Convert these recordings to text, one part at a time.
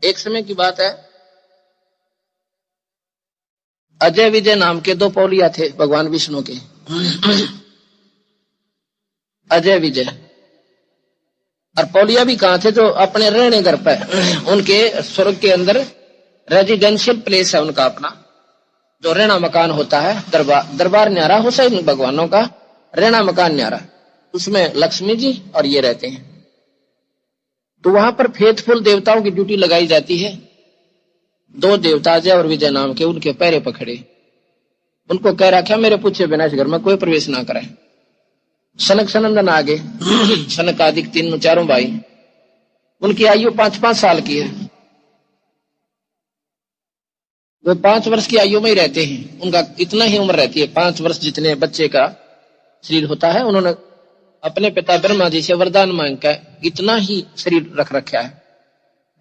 एक समय की बात है, अजय विजय नाम के दो पौलिया थे भगवान विष्णु के। अजय विजय। और पौलिया भी कहां थे? जो अपने रहने घर पर, उनके स्वर्ग के अंदर रेजिडेंशियल प्लेस है उनका अपना, जो रहना मकान होता है, दरबार न्यारा हो सही भगवानों का रहना मकान न्यारा, उसमें लक्ष्मी जी और ये रहते हैं। तो वहां पर फेथफुल देवताओं की ड्यूटी लगाई जाती है। दो देवता अजय और विजय नाम के, उनके पैरे पकड़े, उनको कह रखा मेरे पूछे बिना इस घर में कोई प्रवेश ना करे। सनक सनंदन आगे, सनक आदिक तीनों चारों भाई, उनकी आयु 5-5 साल की है। वो 5 वर्ष की आयु में ही रहते हैं, उनका इतना ही उम्र रहती है, 5 वर्ष जितने बच्चे का शरीर होता है। उन्होंने अपने पिता ब्रह्मा जी से वरदान मांग कर इतना ही शरीर रख रखा है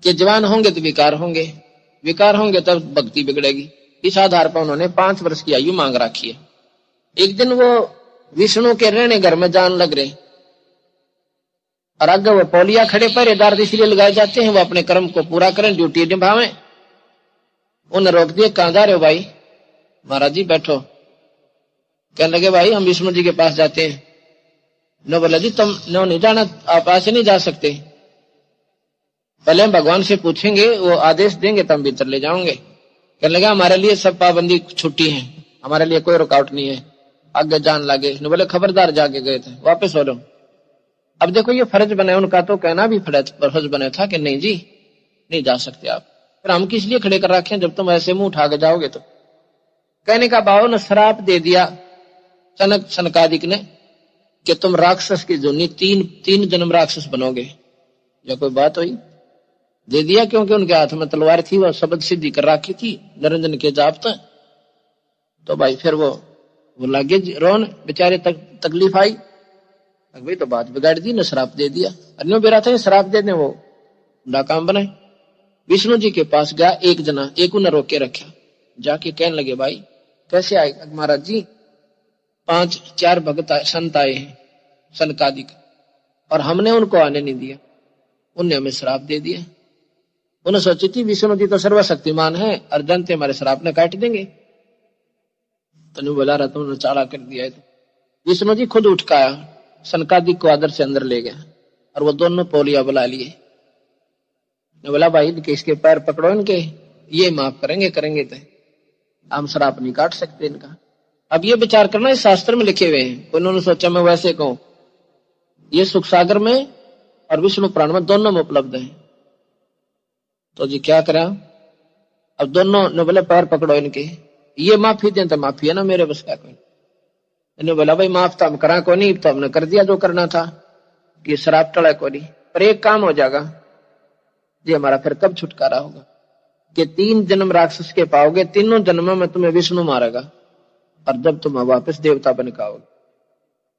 कि जवान होंगे तो विकार होंगे, विकार होंगे तब भक्ति बिगड़ेगी। इस आधार पर उन्होंने 5 वर्ष की आयु मांग रखी है। एक दिन वो विष्णु के रहने घर में जान लग रहे, और आगे वो पौलिया खड़े पहरेदार इसलिए लगाए जाते हैं वो अपने कर्म को पूरा करें, ड्यूटी निभावें। उन्हें रोक दिए, कहां जा रहे हो भाई? महाराज जी बैठो। कहने लगे भाई हम विष्णु जी के पास जाते हैं। न बोला जी तुम नो नहीं जाना, आप ऐसे नहीं जा सकते, पहले हम भगवान से पूछेंगे, वो आदेश देंगे तब भीतर ले जाओगे। कहने लगा हमारे लिए सब पाबंदी छुट्टी है, हमारे लिए कोई रुकावट नहीं है, आगे जान लगे। न बोले खबरदार, जाके गए थे वापस हो लो। अब देखो ये फर्ज बने उनका, तो कहना भी फर्ज बने था कि नहीं जी नहीं जा सकते आप। फिर हम किस लिए खड़े कर रखे जब तुम ऐसे मुंह उठा के जाओगे? तो कहने का भाव ने श्राप दे दिया सनकादिक ने कि तुम राक्षस की जोनी 3 जन्म राक्षस बनोगे। या कोई बात हुई? दे दिया, क्योंकि उनके हाथ में तलवार थी, वह शब्द सिद्धि कर रखी थी निरंजन के जाप तक। तो भाई फिर वो लगे रोन, बेचारे तकलीफ आई, भाई तो बात बिगाड़ दी, ने श्राप दे दिया। अन्यों बेरा था श्राप दे दे, वो बुरा काम बनाए। विष्णु जी के पास गया एक जना, एक उन्हें रोक के रखा, जाके कहने लगे भाई कैसे आए? महाराज जी 5-4 भगत संत आए हैं सनकादिक, और हमने उनको आने नहीं दिया, उनने हमें श्राप दे दिया। उन्हें सोची थी विष्णु जी तो सर्वशक्तिमान है और जनते हमारे श्राप ने काट देंगे, तो बोला रहा तुमने चाड़ा कर दिया है। तो विष्णु जी खुद उठ का आया, सनकादिक को आदर से अंदर ले गया, और वो दोनों पौलिया बुला लिए। बोला भाई इनके इसके पैर पकड़ो, इनके ये माफ करेंगे तो हम श्राप नहीं काट सकते इनका। अब ये विचार करना इस शास्त्र में लिखे हुए हैं, उन्होंने सोचा मैं वैसे कहूं, ये सुख सागर में और विष्णु पुराण में दोनों में उपलब्ध है। तो जी क्या करा? अब दोनों ने बोले पैर पकड़ो इनके, ये माफी दें तो माफी है ना मेरे बस का कोई। इन्होंने बोला भाई माफ तो हम करा को नहीं, तो हमने कर दिया जो करना था, कि शराब टड़ा को नहीं। पर एक काम हो जाएगा जी, हमारा फिर कब छुटकारा होगा कि 3 जन्म राक्षस के पाओगे, तीनों जन्मों में तुम्हें विष्णु मारेगा, और जब तुम वापस देवता बन के आओगे।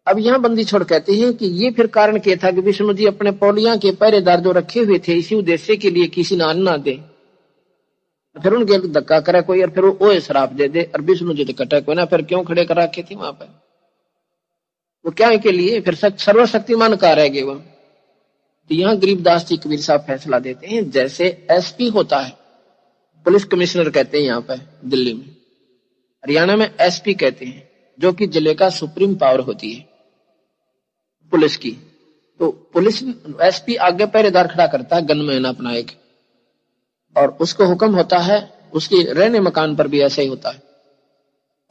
अब यहाँ बंदी छोड़ कहते हैं कि ये फिर कारण क्या था कि विष्णु जी अपने पौलिया के पहरेदार जो रखे हुए थे इसी उद्देश्य के लिए किसी ने अन्न ना दे, फिर उनके धक्का करे कोई, और फिर वो श्राप दे दे, और विष्णु जी तो कटे कोई ना, फिर क्यों खड़े कर रखे थे वहां पर? वो क्या के लिए? फिर सर्वशक्तिमान कहा रह गए वो। तो यहाँ गरीबदास जी कबीर साहब फैसला देते हैं, जैसे एसपी होता है, पुलिस कमिश्नर कहते हैं यहाँ पर दिल्ली में, हरियाणा में एसपी कहते हैं, जो कि जिले का सुप्रीम पावर होती है पुलिस की। तो पुलिस एसपी आगे पहरेदार खड़ा करता है, गनमैन अपना एक, और उसको हुक्म होता है, उसके रहने मकान पर भी ऐसा ही होता है,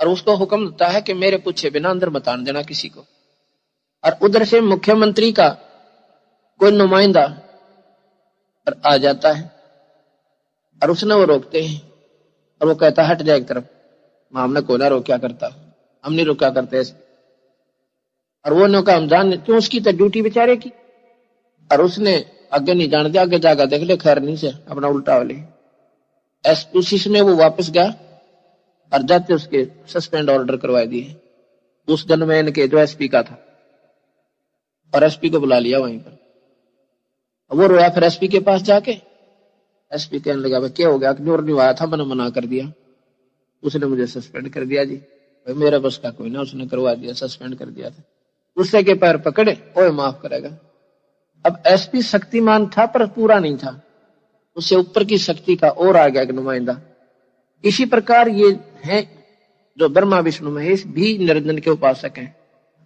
और उसको हुक्म होता है कि मेरे पूछे बिना अंदर मत आने देना किसी को। और उधर से मुख्यमंत्री का कोई नुमाइंदा आ जाता है, और उसने वो रोकते हैं, और वो कहता हट जाए एक तरफ, हमने कोना रोक्या करता, हम नहीं रोका करते ऐसे। और वो ने कहा हम जान क्यों, उसकी तो ड्यूटी बेचारे की, और उसने आगे नहीं जान दिया, आगे जाकर देख ले खैर नहीं से अपना उल्टा वाले उसी समय वो वापस गया, और जाते उसके सस्पेंड ऑर्डर करवा दिए उस गनमैन के जो एसपी का था, और एसपी को बुला लिया वहीं पर। वो रोया फिर एसपी के पास जाके, एसपी कहने लगा भाई क्या हो गया, जोर नहीं आया था, मैंने मना कर दिया, उसने मुझे सस्पेंड कर दिया जी। भाई मेरा बस का कोई ना, उसने करवा दिया, सस्पेंड कर दिया था। गुस्से के पैर पकड़े, ओए माफ करेगा। अब एसपी शक्तिमान था पर पूरा नहीं था, उससे ऊपर की शक्ति का और आ गया एक नुमाइंदा। इसी प्रकार ये है जो ब्रह्मा विष्णु महेश भी निरंजन के उपासक हैं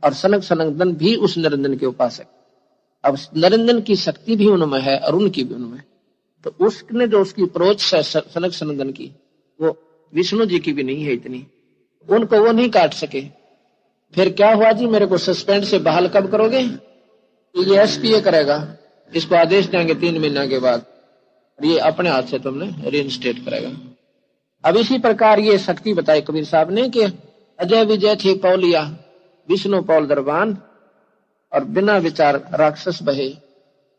और सनक सनंदन भी उस निरंजन के उपासक। अब निरंजन की शक्ति भी उनमें है और उनकी भी उनमें, तो उसने जो उसकी अप्रोच है सनक सनंदन की, वो विष्णु जी की भी नहीं है इतनी, उनको वो नहीं काट सके। फिर क्या हुआ जी, मेरे को सस्पेंड से बहाल कब करोगे? तो ये एसपीए करेगा, इसको आदेश देंगे 3 महीने के बाद, ये अपने हाथ से तुमने रीइंस्टेट करेगा। अब इसी प्रकार ये शक्ति बताई कबीर साहब ने कि अजय विजय थे पौलिया, विष्णु पौल दरबान, और बिना विचार राक्षस बहे,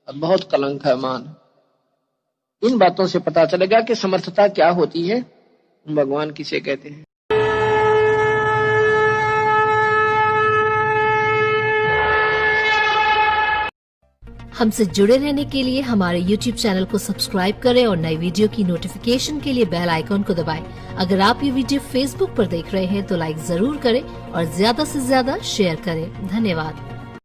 बहुत कलंक है मान। इन बातों से पता चलेगा कि समर्थता क्या होती है, भगवान किसे कहते हैं। हमसे जुड़े रहने के लिए हमारे YouTube चैनल को सब्सक्राइब करें और नई वीडियो की नोटिफिकेशन के लिए बेल आइकॉन को दबाएं। अगर आप ये वीडियो Facebook पर देख रहे हैं तो लाइक जरूर करें और ज्यादा से ज्यादा शेयर करें। धन्यवाद।